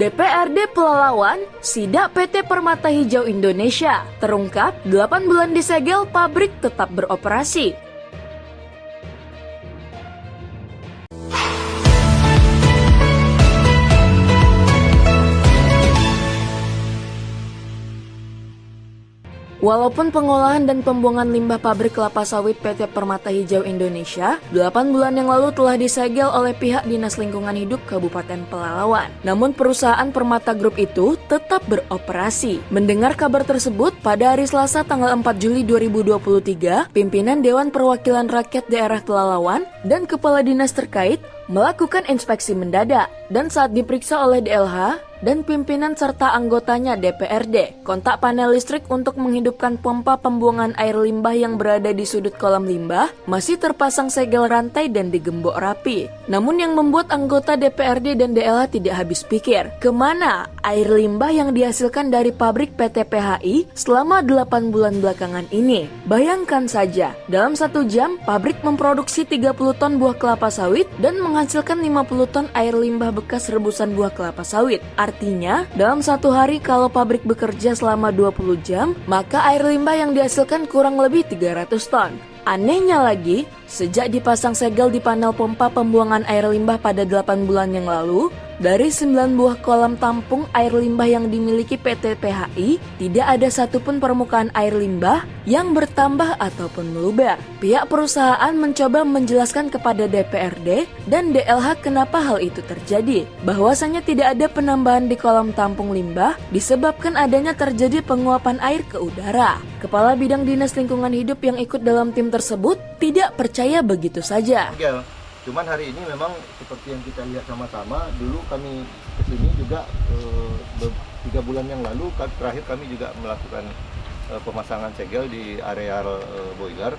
DPRD Pelalawan, sidak PT Permata Hijau Indonesia. Terungkap, 8 bulan disegel, pabrik tetap beroperasi. Walaupun pengolahan dan pembuangan limbah pabrik kelapa sawit PT Permata Hijau Indonesia 8 bulan yang lalu telah disegel oleh pihak Dinas Lingkungan Hidup Kabupaten Pelalawan. Namun perusahaan Permata Group itu tetap beroperasi. Mendengar kabar tersebut, pada hari Selasa tanggal 4 Juli 2023, pimpinan Dewan Perwakilan Rakyat Daerah Pelalawan dan Kepala Dinas terkait melakukan inspeksi mendadak, dan saat diperiksa oleh DLH dan pimpinan serta anggotanya DPRD, kontak panel listrik untuk menghidupkan pompa pembuangan air limbah yang berada di sudut kolam limbah masih terpasang segel rantai dan digembok rapi. Namun yang membuat anggota DPRD dan DLH tidak habis pikir, kemana air limbah yang dihasilkan dari pabrik PT PHI selama 8 bulan belakangan ini? Bayangkan saja, dalam 1 jam pabrik memproduksi 30 ton buah kelapa sawit dan menghasilkan 50 ton air limbah bekas rebusan buah kelapa sawit. Artinya, dalam 1 hari kalau pabrik bekerja selama 20 jam, maka air limbah yang dihasilkan kurang lebih 300 ton. Anehnya lagi, sejak dipasang segel di panel pompa pembuangan air limbah pada 8 bulan yang lalu, dari 9 buah kolam tampung air limbah yang dimiliki PT PHI, tidak ada satupun permukaan air limbah yang bertambah ataupun meluber. Pihak perusahaan mencoba menjelaskan kepada DPRD dan DLH kenapa hal itu terjadi, bahwasanya tidak ada penambahan di kolam tampung limbah disebabkan adanya terjadi penguapan air ke udara. Kepala Bidang Dinas Lingkungan Hidup yang ikut dalam tim tersebut tidak percaya begitu saja. Cuman hari ini memang seperti yang kita lihat sama-sama, dulu kami kesini juga 3 bulan yang lalu, terakhir kami juga melakukan pemasangan segel di areal boiler.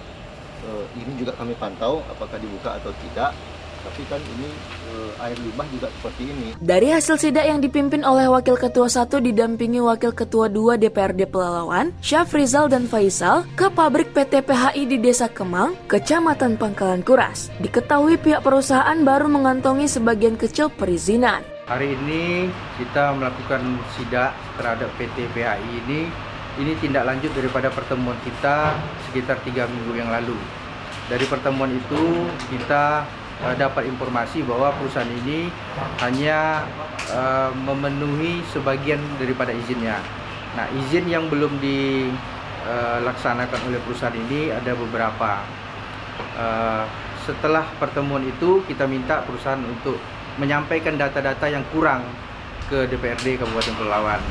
Ini juga kami pantau apakah dibuka atau tidak. Tapi kan ini air limbah juga seperti ini. Dari hasil sidak yang dipimpin oleh Wakil Ketua 1 didampingi Wakil Ketua 2 DPRD Pelalawan, Syafrizal dan Faisal, ke pabrik PT PHI di Desa Kemang, Kecamatan Pangkalan Kuras. Diketahui pihak perusahaan baru mengantongi sebagian kecil perizinan. Hari ini kita melakukan sidak terhadap PT PHI ini tindak lanjut daripada pertemuan kita sekitar 3 minggu yang lalu. Dari pertemuan itu kita dapat informasi bahwa perusahaan ini hanya memenuhi sebagian daripada izinnya. Nah, izin yang belum dilaksanakan oleh perusahaan ini ada beberapa. Setelah pertemuan itu kita minta perusahaan untuk menyampaikan data-data yang kurang ke DPRD Kabupaten Pelalawan.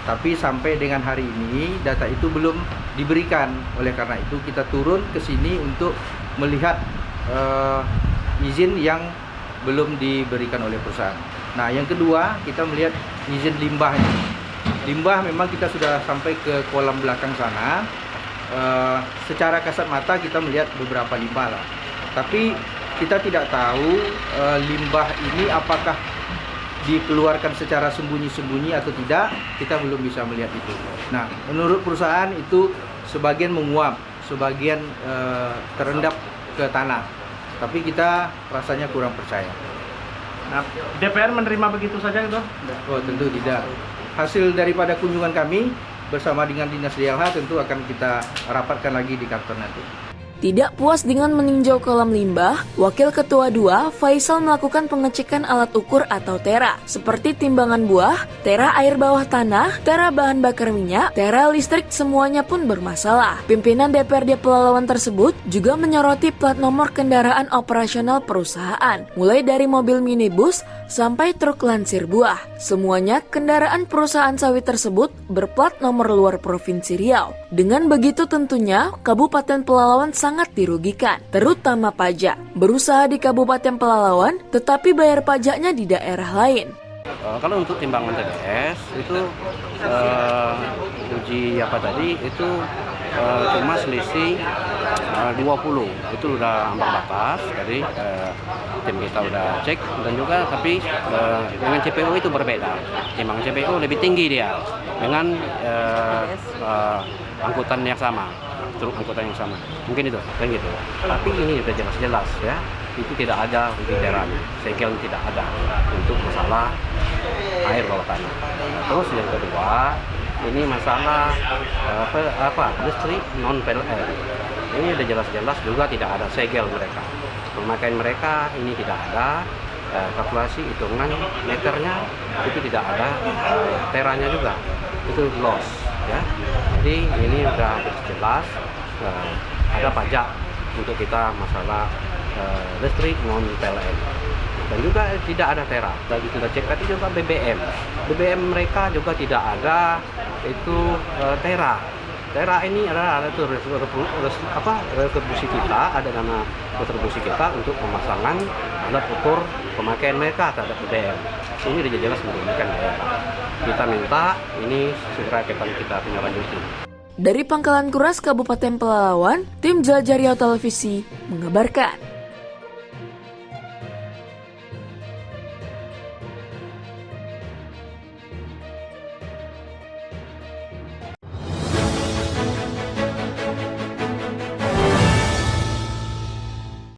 Tapi sampai dengan hari ini data itu belum diberikan. Oleh karena itu kita turun ke sini untuk melihat izin yang belum diberikan oleh perusahaan. Nah, yang kedua kita melihat izin limbahnya. Limbah memang kita sudah sampai ke kolam belakang sana. Secara kasat mata kita melihat beberapa limbah lah. Tapi kita tidak tahu limbah ini apakah dikeluarkan secara sembunyi-sembunyi atau tidak. Kita belum bisa melihat itu. Nah, menurut perusahaan itu sebagian menguap, sebagian terendap ke tanah. Tapi kita rasanya kurang percaya. Nah, DPR menerima begitu saja itu? Oh, tentu tidak. Hasil daripada kunjungan kami bersama dengan Dinas DLH tentu akan kita rapatkan lagi di kantor nanti. Tidak puas dengan meninjau kolam limbah, Wakil Ketua 2 Faisal melakukan pengecekan alat ukur atau tera, seperti timbangan buah, tera air bawah tanah, tera bahan bakar minyak, tera listrik, semuanya pun bermasalah. Pimpinan DPRD Pelalawan tersebut juga menyoroti plat nomor kendaraan operasional perusahaan, mulai dari mobil minibus sampai truk lansir buah. Semuanya kendaraan perusahaan sawit tersebut berplat nomor luar Provinsi Riau. Dengan begitu tentunya Kabupaten Pelalawan sangat dirugikan, terutama pajak. Berusaha di Kabupaten Pelalawan, tetapi bayar pajaknya di daerah lain. Kalau untuk timbangan TDS itu uji itu cuma selisih 20, itu udah ambang batas. Jadi tim kita udah cek dan juga tapi dengan CPO itu berbeda. Timbangan CPO lebih tinggi dia dengan angkutan yang sama, truk angkutan yang sama. Mungkin itu kan gitu. Tapi ini udah jelas-jelas ya. itu tidak ada uji teranya, segel tidak ada untuk masalah air bawah tanah. Terus yang kedua, ini masalah listrik non PLN. Ini sudah jelas-jelas juga tidak ada segel mereka. Pemakaian mereka ini tidak ada, kalkulasi hitungan meternya itu tidak ada, teranya juga itu loss ya. Jadi ini sudah jelas ada pajak untuk kita masalah listrik non PLN. Dan juga tidak ada tera. Lagi kita cek tadi juga BBM mereka juga tidak ada itu tera. Tera ini adalah retribusi kita, ada dana retribusi kita untuk pemasangan alat ukur pemakaian mereka terhadap BBM. Ini sudah jelas merugikan daerah. Kita minta ini segera kita tindak lanjuti. Dari Pangkalan Kuras, Kabupaten Pelalawan, tim Jelajah Riau Televisi mengabarkan.